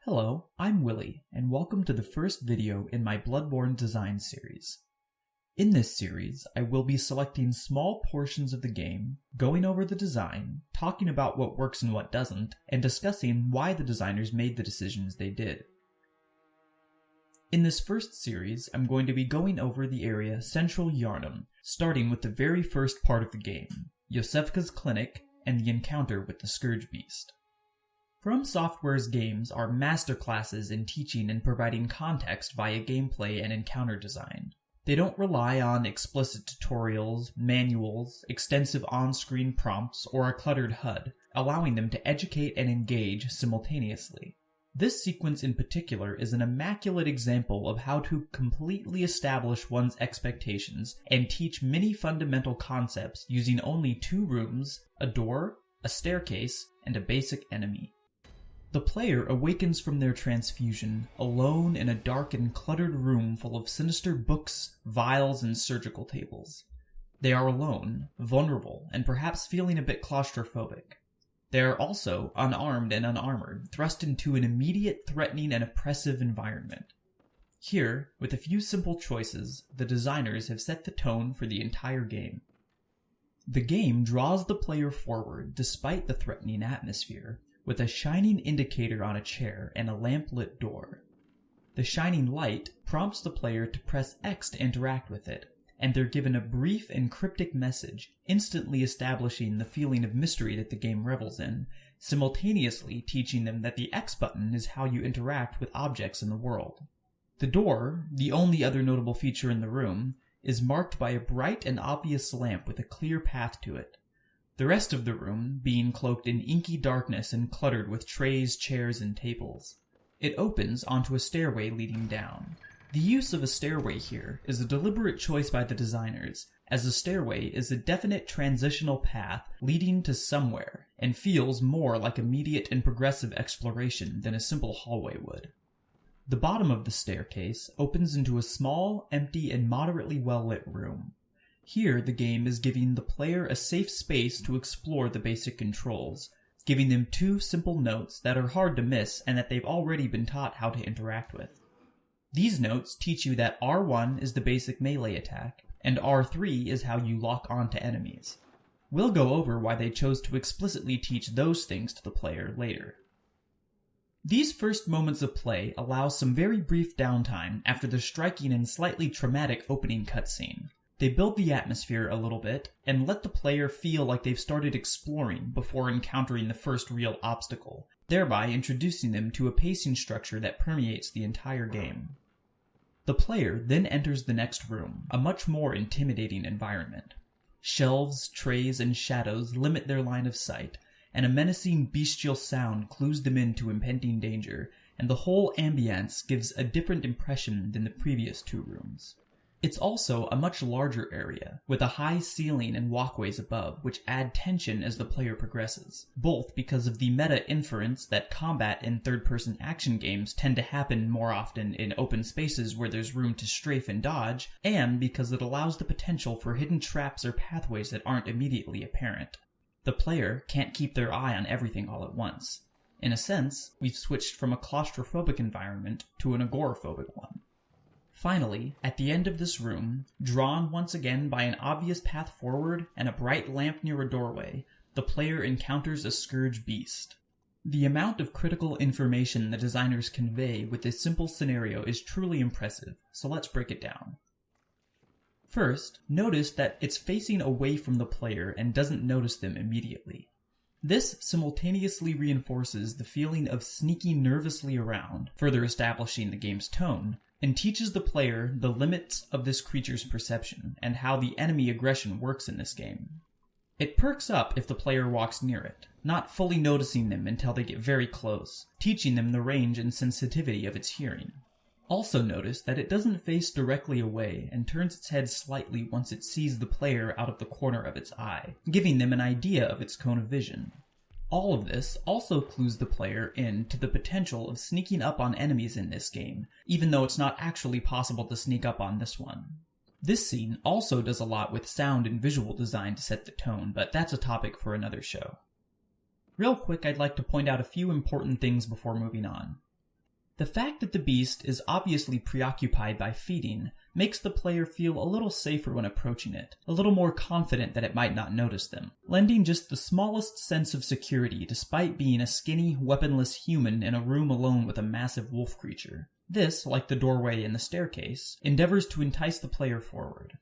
Hello, I'm Willie, and welcome to the first video in my Bloodborne Design Series. In this series, I will be selecting small portions of the game, going over the design, talking about what works and what doesn't, and discussing why the designers made the decisions they did. In this first series, I'm going to be going over the area Central Yharnam, starting with the very first part of the game, Iosefka's clinic, and the encounter with the Scourge Beast. From Software's games are masterclasses in teaching and providing context via gameplay and encounter design. They don't rely on explicit tutorials, manuals, extensive on-screen prompts, or a cluttered HUD, allowing them to educate and engage simultaneously. This sequence in particular is an immaculate example of how to completely establish one's expectations and teach many fundamental concepts using only 2 rooms, a door, a staircase, and a basic enemy. The player awakens from their transfusion, alone in a dark and cluttered room full of sinister books, vials, and surgical tables. They are alone, vulnerable, and perhaps feeling a bit claustrophobic. They are also unarmed and unarmored, thrust into an immediate, threatening, and oppressive environment. Here, with a few simple choices, the designers have set the tone for the entire game. The game draws the player forward despite the threatening atmosphere, with a shining indicator on a chair and a lamp-lit door. The shining light prompts the player to press X to interact with it, and they're given a brief and cryptic message, instantly establishing the feeling of mystery that the game revels in, simultaneously teaching them that the X button is how you interact with objects in the world. The door, the only other notable feature in the room, is marked by a bright and obvious lamp with a clear path to it. The rest of the room being cloaked in inky darkness and cluttered with trays, chairs, and tables. It opens onto a stairway leading down. The use of a stairway here is a deliberate choice by the designers, as a stairway is a definite transitional path leading to somewhere, and feels more like immediate and progressive exploration than a simple hallway would. The bottom of the staircase opens into a small, empty, and moderately well-lit room. Here, the game is giving the player a safe space to explore the basic controls, giving them 2 simple notes that are hard to miss and that they've already been taught how to interact with. These notes teach you that R1 is the basic melee attack, and R3 is how you lock onto enemies. We'll go over why they chose to explicitly teach those things to the player later. These first moments of play allow some very brief downtime after the striking and slightly traumatic opening cutscene. They build the atmosphere a little bit, and let the player feel like they've started exploring before encountering the first real obstacle, thereby introducing them to a pacing structure that permeates the entire game. The player then enters the next room, a much more intimidating environment. Shelves, trays, and shadows limit their line of sight, and a menacing bestial sound clues them into impending danger, and the whole ambience gives a different impression than the previous 2 rooms. It's also a much larger area, with a high ceiling and walkways above, which add tension as the player progresses, both because of the meta-inference that combat in third-person action games tend to happen more often in open spaces where there's room to strafe and dodge, and because it allows the potential for hidden traps or pathways that aren't immediately apparent. The player can't keep their eye on everything all at once. In a sense, we've switched from a claustrophobic environment to an agoraphobic one. Finally, at the end of this room, drawn once again by an obvious path forward and a bright lamp near a doorway, the player encounters a Scourge Beast. The amount of critical information the designers convey with this simple scenario is truly impressive, so let's break it down. First, notice that it's facing away from the player and doesn't notice them immediately. This simultaneously reinforces the feeling of sneaking nervously around, further establishing the game's tone, and teaches the player the limits of this creature's perception and how the enemy aggression works in this game. It perks up if the player walks near it, not fully noticing them until they get very close, teaching them the range and sensitivity of its hearing. Also notice that it doesn't face directly away and turns its head slightly once it sees the player out of the corner of its eye, giving them an idea of its cone of vision. All of this also clues the player in to the potential of sneaking up on enemies in this game, even though it's not actually possible to sneak up on this one. This scene also does a lot with sound and visual design to set the tone, but that's a topic for another show. Real quick, I'd like to point out a few important things before moving on. The fact that the beast is obviously preoccupied by feeding makes the player feel a little safer when approaching it, a little more confident that it might not notice them, lending just the smallest sense of security despite being a skinny, weaponless human in a room alone with a massive wolf creature. This, like the doorway and the staircase, endeavors to entice the player forward.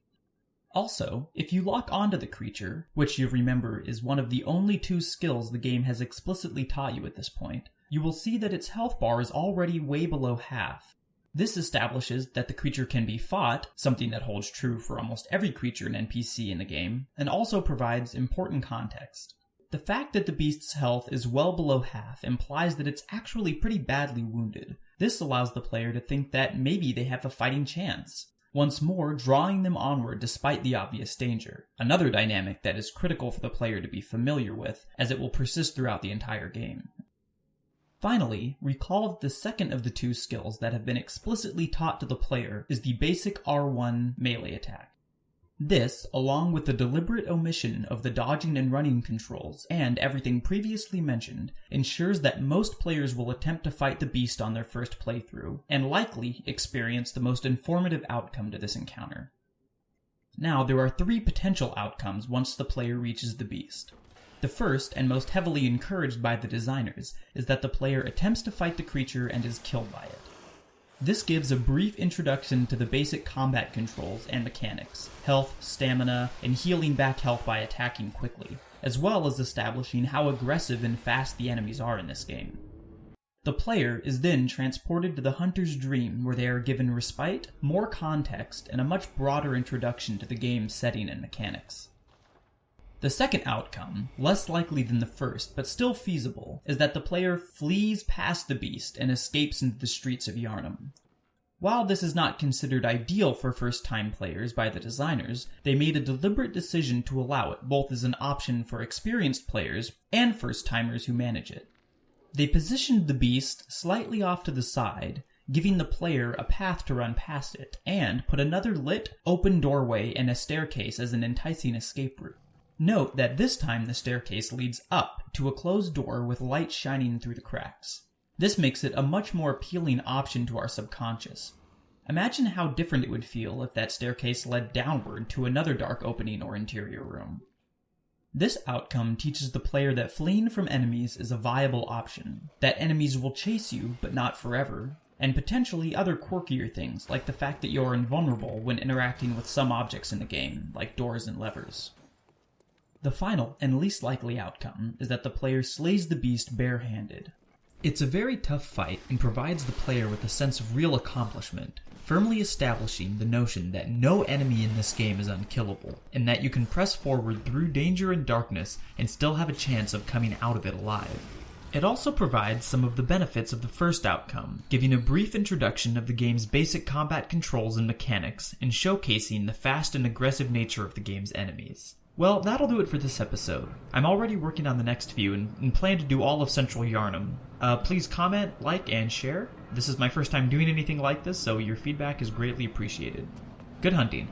Also, if you lock onto the creature, which you remember is one of the only 2 skills the game has explicitly taught you at this point, you will see that its health bar is already way below half. This establishes that the creature can be fought, something that holds true for almost every creature and NPC in the game, and also provides important context. The fact that the beast's health is well below half implies that it's actually pretty badly wounded. This allows the player to think that maybe they have a fighting chance, once more drawing them onward despite the obvious danger, another dynamic that is critical for the player to be familiar with, as it will persist throughout the entire game. Finally, recall that the second of the 2 skills that have been explicitly taught to the player is the basic R1 melee attack. This, along with the deliberate omission of the dodging and running controls and everything previously mentioned, ensures that most players will attempt to fight the beast on their first playthrough, and likely experience the most informative outcome to this encounter. Now, there are 3 potential outcomes once the player reaches the beast. The first, and most heavily encouraged by the designers, is that the player attempts to fight the creature and is killed by it. This gives a brief introduction to the basic combat controls and mechanics, health, stamina, and healing back health by attacking quickly, as well as establishing how aggressive and fast the enemies are in this game. The player is then transported to the Hunter's Dream, where they are given respite, more context, and a much broader introduction to the game's setting and mechanics. The second outcome, less likely than the first, but still feasible, is that the player flees past the beast and escapes into the streets of Yharnam. While this is not considered ideal for first-time players by the designers, they made a deliberate decision to allow it, both as an option for experienced players and first-timers who manage it. They positioned the beast slightly off to the side, giving the player a path to run past it, and put another lit, open doorway and a staircase as an enticing escape route. Note that this time the staircase leads up to a closed door with light shining through the cracks. This makes it a much more appealing option to our subconscious. Imagine how different it would feel if that staircase led downward to another dark opening or interior room. This outcome teaches the player that fleeing from enemies is a viable option, that enemies will chase you, but not forever, and potentially other quirkier things like the fact that you're invulnerable when interacting with some objects in the game, like doors and levers. The final and least likely outcome is that the player slays the beast barehanded. It's a very tough fight and provides the player with a sense of real accomplishment, firmly establishing the notion that no enemy in this game is unkillable, and that you can press forward through danger and darkness and still have a chance of coming out of it alive. It also provides some of the benefits of the first outcome, giving a brief introduction of the game's basic combat controls and mechanics, and showcasing the fast and aggressive nature of the game's enemies. Well, that'll do it for this episode. I'm already working on the next few and plan to do all of Central Yharnam. Please comment, like, and share. This is my first time doing anything like this, so your feedback is greatly appreciated. Good hunting.